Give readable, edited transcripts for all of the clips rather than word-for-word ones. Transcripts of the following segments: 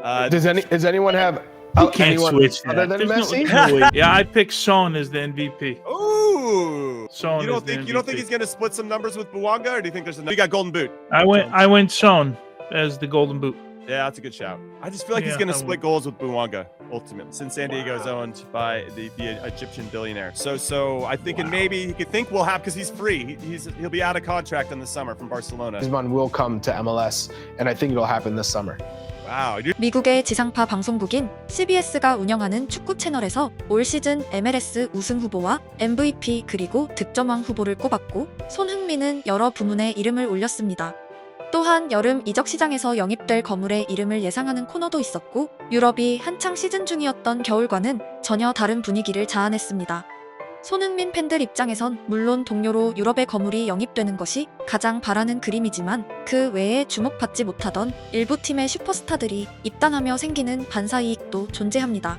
Does anyone have You can't anyone switch other that. than There's Messi? no way. Yeah, I picked Son as the MVP. Ooh. Son You don't is the think MVP. he's gonna split some numbers with Buanga, or do you think there's another? We got Golden Boot. I went Son as the Golden Boot. Yeah, that's a good shout. I just feel like he's Yeah, gonna I split goals with Buanga ultimately, since San Diego is owned by the Egyptian billionaire. So I think maybe he could think we'll have, because he's free. He'll be out of contract in the summer from Barcelona. Griezmann will come to MLS, and I think it'll happen this summer. Wow. 미국의 지상파 방송국인 CBS가 운영하는 축구 채널에서 올 시즌 MLS 우승 후보와 MVP 그리고 득점왕 후보를 꼽았고, 손흥민은 여러 부문에 이름을 올렸습니다. 또한 여름 이적 시장에서 영입될 거물의 이름을 예상하는 코너도 있었고, 유럽이 한창 시즌 중이었던 겨울과는 전혀 다른 분위기를 자아냈습니다. 손흥민 팬들 입장에선 물론 동료로 유럽의 거물이 영입되는 것이 가장 바라는 그림이지만, 그 외에 주목받지 못하던 일부 팀의 슈퍼스타들이 입단하며 생기는 반사이익도 존재합니다.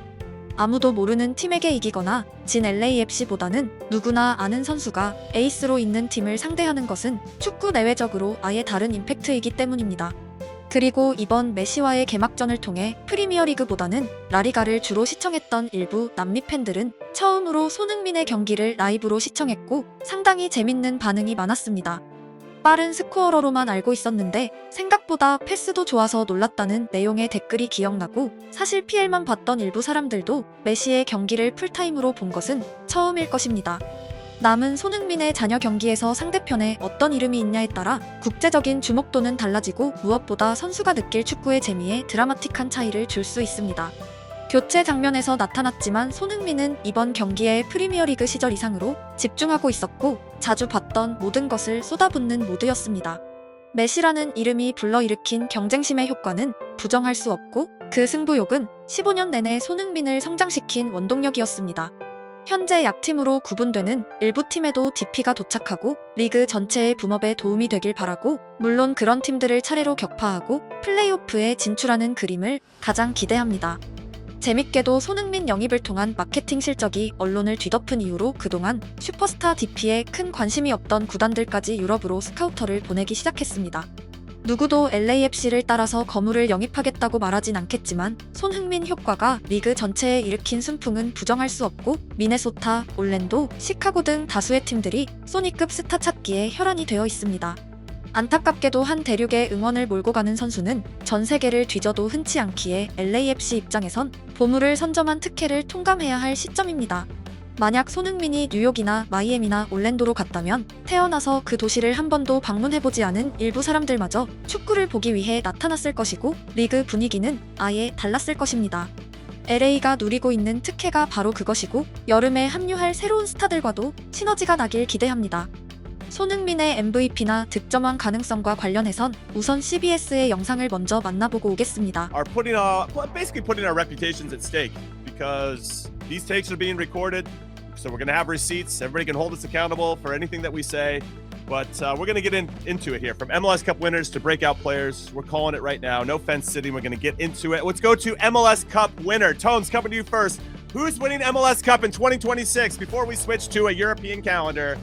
아무도 모르는 팀에게 이기거나 진 LAFC보다는 누구나 아는 선수가 에이스로 있는 팀을 상대하는 것은 축구 내외적으로 아예 다른 임팩트이기 때문입니다. 그리고 이번 메시와의 개막전을 통해 프리미어리그보다는 라리가를 주로 시청했던 일부 남미 팬들은 처음으로 손흥민의 경기를 라이브로 시청했고, 상당히 재밌는 반응이 많았습니다. 빠른 스코어러로만 알고 있었는데 생각보다 패스도 좋아서 놀랐다는 내용의 댓글이 기억나고, 사실 PL만 봤던 일부 사람들도 메시의 경기를 풀타임으로 본 것은 처음일 것입니다. 남은 손흥민의 잔여 경기에서 상대편에 어떤 이름이 있냐에 따라 국제적인 주목도는 달라지고, 무엇보다 선수가 느낄 축구의 재미에 드라마틱한 차이를 줄 수 있습니다. 교체 장면에서 나타났지만 손흥민은 이번 경기의 프리미어리그 시절 이상으로 집중하고 있었고, 자주 봤던 모든 것을 쏟아붓는 모드였습니다. 메시라는 이름이 불러일으킨 경쟁심의 효과는 부정할 수 없고, 그 승부욕은 15년 내내 손흥민을 성장시킨 원동력이었습니다. 현재 약팀으로 구분되는 일부 팀에도 DP가 도착하고 리그 전체의 붐업에 도움이 되길 바라고, 물론 그런 팀들을 차례로 격파하고 플레이오프에 진출하는 그림을 가장 기대합니다. 재밌게도 손흥민 영입을 통한 마케팅 실적이 언론을 뒤덮은 이후로 그동안 슈퍼스타 DP에 큰 관심이 없던 구단들까지 유럽으로 스카우터를 보내기 시작했습니다. 누구도 LAFC를 따라서 거물을 영입하겠다고 말하진 않겠지만, 손흥민 효과가 리그 전체에 일으킨 순풍은 부정할 수 없고, 미네소타, 올랜도, 시카고 등 다수의 팀들이 소니급 스타 찾기에 혈안이 되어 있습니다. 안타깝게도 한 대륙의 응원을 몰고 가는 선수는 전 세계를 뒤져도 흔치 않기에 LAFC 입장에선 보물을 선점한 특혜를 통감해야 할 시점입니다. 만약 손흥민이 뉴욕이나 마이애미나 올랜도로 갔다면 태어나서 그 도시를 한 번도 방문해보지 않은 일부 사람들마저 축구를 보기 위해 나타났을 것이고, 리그 분위기는 아예 달랐을 것입니다. LA가 누리고 있는 특혜가 바로 그것이고, 여름에 합류할 새로운 스타들과도 시너지가 나길 기대합니다. 손흥민의 MVP나 득점왕 가능성과 관련해선 우선 CBS의 영상을 먼저 만나보고 오겠습니다. Are basically putting our reputations at stake, because these takes are being recorded. So we're going to have receipts. Everybody can hold us accountable for anything that we say. But we're going to get into it here. From MLS Cup winners to breakout players, we're calling it right now. No fence sitting. We're going to get into it. Let's go to MLS Cup winner. Tones, coming to you first. Who's winning MLS Cup in 2026 before we switch to a European calendar?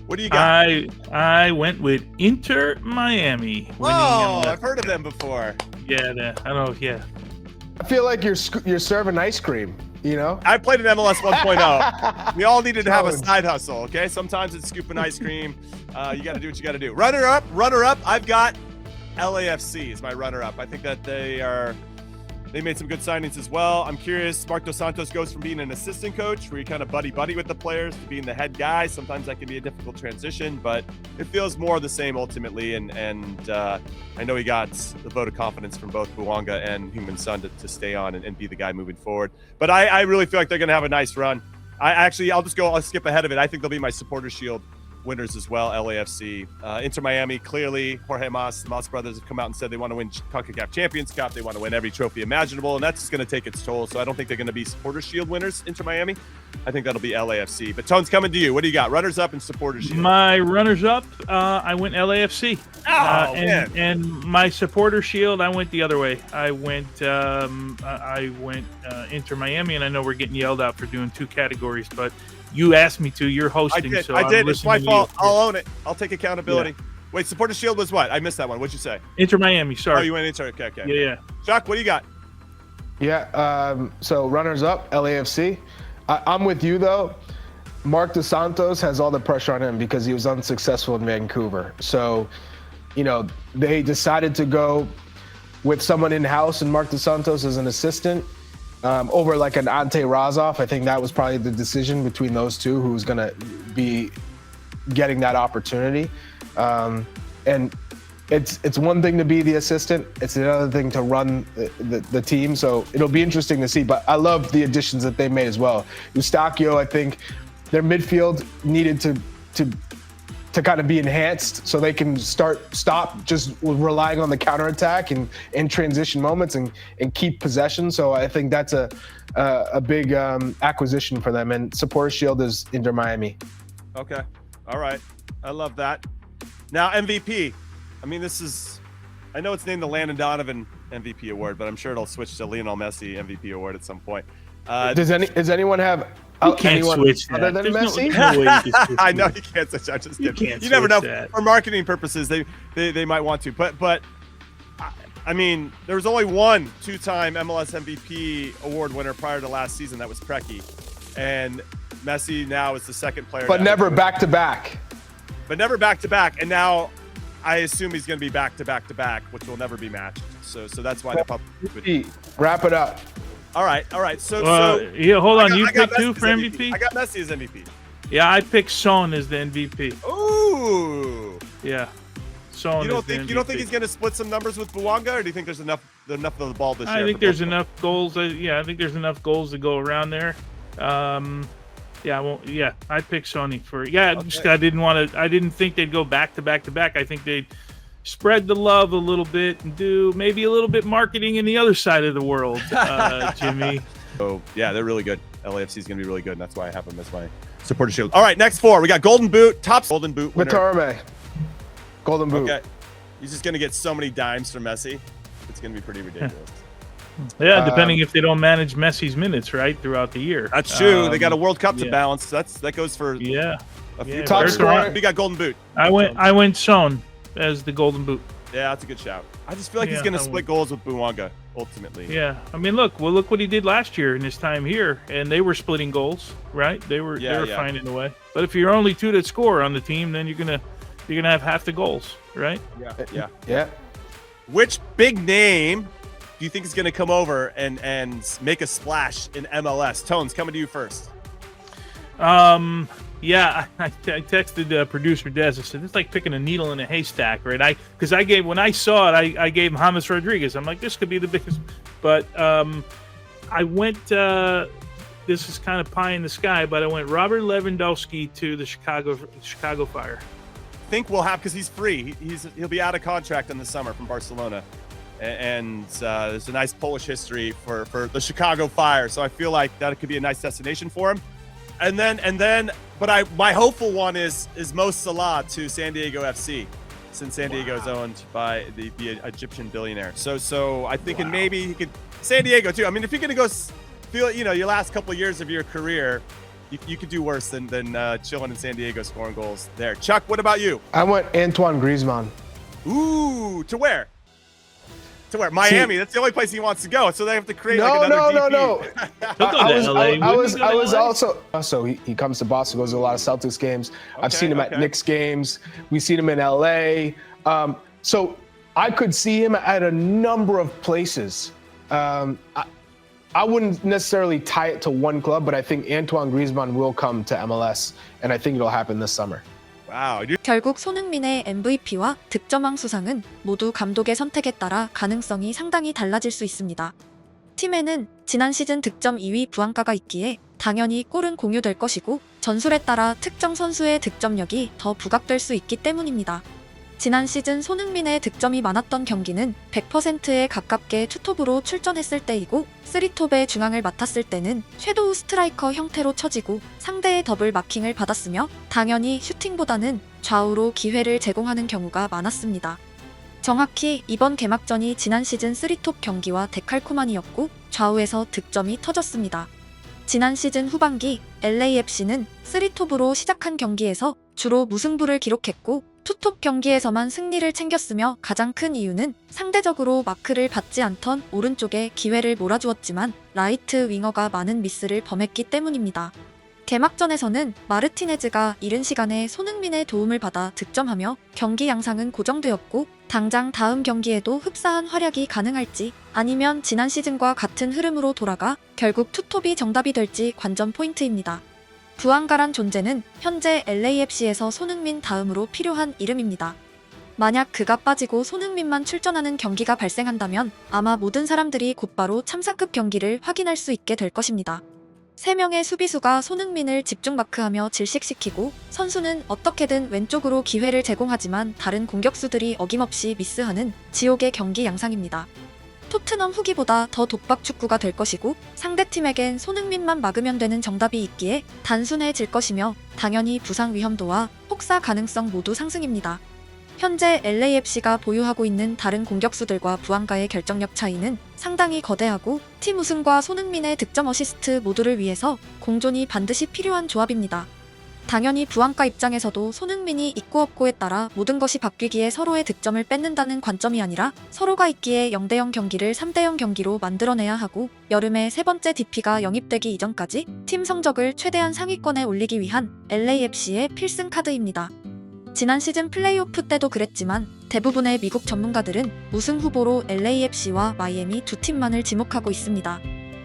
What do you got? I went with Inter Miami. Oh, I've heard of them before. Yeah, I know. Yeah. I feel like you're serving ice cream. You know, I played in MLS 1.0. We all needed to have a side hustle, okay? Sometimes it's scooping ice cream. You got to do what you got to do. Runner up. I've got LAFC as my runner up. I think that they made some good signings as well. I'm curious, Marc Dos Santos goes from being an assistant coach where you kind of buddy with the players to being the head guy. Sometimes that can be a difficult transition, but it feels more of the same ultimately. And I know he got the vote of confidence from both Buanga and Heung-min Son to stay on and be the guy moving forward. But I really feel like they're going to have a nice run. I'll skip ahead of it. I think they'll be my supporter shield winners as well, LAFC. Inter Miami, clearly, Jorge Mas brothers have come out and said they want to win CONCACAF Champions Cup. They want to win every trophy imaginable, and that's just going to take its toll. So I don't think they're going to be supporter shield winners, Inter Miami. I think that'll be LAFC. But Tone's coming to you. What do you got? Runners up and supporter shield. My runners up, I went LAFC. Man. And my supporter shield, I went the other way. I went Inter Miami, and I know we're getting yelled out for doing two categories, but you asked me to. You're hosting, I did. I'm It's my listening to fault. you. I'll own it. I'll take accountability. Wait, Supporter Shield was what? I missed that one. What'd you say? Inter Miami. Oh, Sorry. you went Inter. Okay. Yeah. Chuck, what do you got? Yeah. So runners up, LAFC. I'm with you though. Mark Dos Santos has all the pressure on him because he was unsuccessful in Vancouver. So, you know, they decided to go with someone in-house and Mark Dos Santos as an assistant over like an Ante Razov. I think that was probably the decision between those two, who's going to be getting that opportunity. And it's one thing to be the assistant. It's another thing to run the team. So it'll be interesting to see. But I love the additions that they made as well. Eustachio, I think their midfield needed to kind of be enhanced so they can stop just relying on the counterattack and transition moments and keep possession. So I think that's a big acquisition for them. And Supporter Shield is Inter Miami. Okay. All right. I love that. Now, MVP. I mean, I know it's named the Landon Donovan MVP award, but I'm sure it'll switch to Lionel Messi MVP award at some point. Does anyone have You can't anyone switch other that. than There's Messi? no way you can switch I know that. you can't switch. I'm just You kidding. can't You never know. switch that. For marketing purposes, they might want to. But I mean, there was only one two-time MLS MVP award winner prior to last season. That was Preki. And Messi now is the second player. But to never ever- back to back. But never back-to-back. And now I assume he's going to be back-to-back-to-back, which will never be matched. So that's why the public. Wrap it up. All right. So Yeah, hold on. You I got picked two Messi for as MVP? I got Messi as MVP. Yeah, I picked Son as the MVP. Ooh. Yeah. Son You don't is the think MVP. he's going to split some numbers with Buanga, or do you think there's enough of the ball to share? I think for there's both of them? enough goals. I think there's enough goals to go around there. I picked Sony for just I didn't think they'd go back to back to back. I think they'd spread the love a little bit and do maybe a little bit marketing in the other side of the world, Jimmy. So yeah, they're really good. LAFC is going to be really good, and that's why I have them as my supporter shield. All right, next four. We got Golden Boot, top Golden Boot winner. Matarame. Golden Boot. Okay. He's just going to get so many dimes from Messi. It's going to be pretty ridiculous. Yeah, depending if they don't manage Messi's minutes right throughout the year. That's true. They got a World Cup to yeah. balance. That goes for a few Top players. scorer. We got Golden Boot. I went Son as the Golden Boot. Yeah, that's a good shout. I just feel like he's Yeah, going to I split goals with Buanga ultimately. Yeah, I mean, look what he did last year in his time here, and they were splitting goals, right? They were finding a way. But if you're only two that score on the team, then you're gonna have half the goals, right? Yeah. Which big name do you think is going to come over and make a splash in MLS? Tones, coming to you first. Yeah, I texted producer Des. I said it's like picking a needle in a haystack, right? When I saw it, I gave James Rodriguez. I'm like, this could be the biggest, but I went. This is kind of pie in the sky, but I went Robert Lewandowski to the Chicago Fire. I think we'll have, because he's free. He'll be out of contract in the summer from Barcelona, and there's a nice Polish history for the Chicago Fire. So I feel like that could be a nice destination for him. And then, but my hopeful one is Mo Salah to San Diego FC, since San Diego is owned by the Egyptian billionaire. So I think maybe he could San Diego too. I mean, if you're gonna go feel your last couple of years of your career, you could do worse than chilling in San Diego scoring goals there. Chuck, what about you? I went Antoine Griezmann. Ooh, to where? To where? Miami. That's the only place he wants to go. So they have to create like another DP. No. I was also he comes to Boston, goes to a lot of Celtics games. I've seen him at Knicks games. We've seen him in LA. So I could see him at a number of places. I wouldn't necessarily tie it to one club, but I think Antoine Griezmann will come to MLS, and I think it'll happen this summer. Wow. 결국 손흥민의 MVP와 득점왕 수상은 모두 감독의 선택에 따라 가능성이 상당히 달라질 수 있습니다. 팀에는 지난 시즌 득점 2위 부앙가가 있기에 당연히 골은 공유될 것이고 전술에 따라 특정 선수의 득점력이 더 부각될 수 있기 때문입니다. 지난 시즌 손흥민의 득점이 많았던 경기는 100%에 가깝게 투톱으로 출전했을 때이고 쓰리톱의 중앙을 맡았을 때는 섀도우 스트라이커 형태로 쳐지고 상대의 더블 마킹을 받았으며 당연히 슈팅보다는 좌우로 기회를 제공하는 경우가 많았습니다. 정확히 이번 개막전이 지난 시즌 쓰리톱 경기와 데칼코마니였고 좌우에서 득점이 터졌습니다. 지난 시즌 후반기 LAFC는 쓰리톱으로 시작한 경기에서 주로 무승부를 기록했고 투톱 경기에서만 승리를 챙겼으며 가장 큰 이유는 상대적으로 마크를 받지 않던 오른쪽에 기회를 몰아주었지만 라이트 윙어가 많은 미스를 범했기 때문입니다. 개막전에서는 마르티네즈가 이른 시간에 손흥민의 도움을 받아 득점하며 경기 양상은 고정되었고 당장 다음 경기에도 흡사한 활약이 가능할지 아니면 지난 시즌과 같은 흐름으로 돌아가 결국 투톱이 정답이 될지 관전 포인트입니다. 부앙가란 존재는 현재 LAFC에서 손흥민 다음으로 필요한 이름입니다. 만약 그가 빠지고 손흥민만 출전하는 경기가 발생한다면 아마 모든 사람들이 곧바로 참사급 경기를 확인할 수 있게 될 것입니다. 3명의 수비수가 손흥민을 집중 마크하며 질식시키고 선수는 어떻게든 왼쪽으로 기회를 제공하지만 다른 공격수들이 어김없이 미스하는 지옥의 경기 양상입니다. 토트넘 후기보다 더 독박 축구가 될 것이고 상대팀에겐 손흥민만 막으면 되는 정답이 있기에 단순해질 것이며 당연히 부상 위험도와 혹사 가능성 모두 상승입니다. 현재 LAFC가 보유하고 있는 다른 공격수들과 부앙가의 결정력 차이는 상당히 거대하고 팀 우승과 손흥민의 득점 어시스트 모두를 위해서 공존이 반드시 필요한 조합입니다. 당연히 부앙가 입장에서도 손흥민이 있고 없고에 따라 모든 것이 바뀌기에 서로의 득점을 뺏는다는 관점이 아니라 서로가 있기에 0대0 경기를 3대0 경기로 만들어내야 하고 여름에 세 번째 DP가 영입되기 이전까지 팀 성적을 최대한 상위권에 올리기 위한 LAFC의 필승 카드입니다. 지난 시즌 플레이오프 때도 그랬지만 대부분의 미국 전문가들은 우승 후보로 LAFC와 마이애미 두 팀만을 지목하고 있습니다.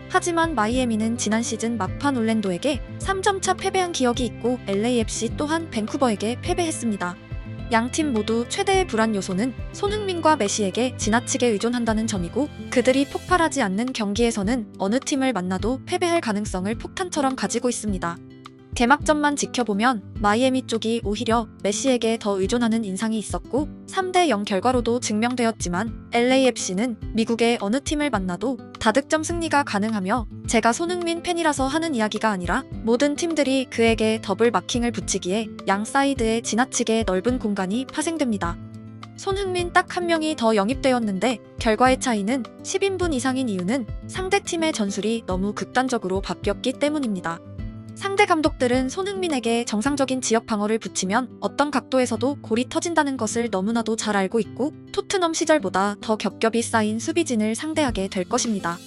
하지만 마이애미는 지난 시즌 막판 올랜도에게 3점 차 패배한 기억이 있고 LAFC 또한 밴쿠버에게 패배했습니다. 양팀 모두 최대의 불안 요소는 손흥민과 메시에게 지나치게 의존한다는 점이고 그들이 폭발하지 않는 경기에서는 어느 팀을 만나도 패배할 가능성을 폭탄처럼 가지고 있습니다. 개막전만 지켜보면 마이애미 쪽이 오히려 메시에게 더 의존하는 인상이 있었고 3대0 결과로도 증명되었지만 LAFC는 미국의 어느 팀을 만나도 다득점 승리가 가능하며 제가 손흥민 팬이라서 하는 이야기가 아니라 모든 팀들이 그에게 더블 마킹을 붙이기에 양 사이드에 지나치게 넓은 공간이 파생됩니다. 손흥민 딱 한 명이 더 영입되었는데 결과의 차이는 10인분 이상인 이유는 상대팀의 전술이 너무 극단적으로 바뀌었기 때문입니다. 상대 감독들은 손흥민에게 정상적인 지역 방어를 붙이면 어떤 각도에서도 골이 터진다는 것을 너무나도 잘 알고 있고 토트넘 시절보다 더 겹겹이 쌓인 수비진을 상대하게 될 것입니다.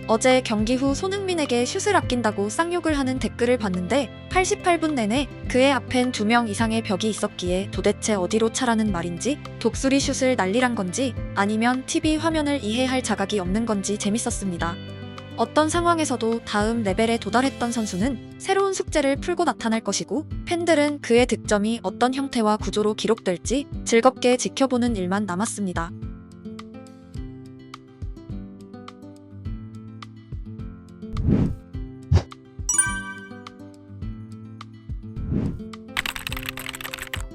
어제 경기 후 손흥민에게 슛을 아낀다고 쌍욕을 하는 댓글을 봤는데 88분 내내 그의 앞엔 2명 이상의 벽이 있었기에 도대체 어디로 차라는 말인지 독수리 슛을 날리란 건지 아니면 TV 화면을 이해할 자각이 없는 건지 재밌었습니다. 어떤 상황에서도 다음 레벨에 도달했던 선수는 새로운 숙제를 풀고 나타날 것이고 팬들은 그의 득점이 어떤 형태와 구조로 기록될지 즐겁게 지켜보는 일만 남았습니다.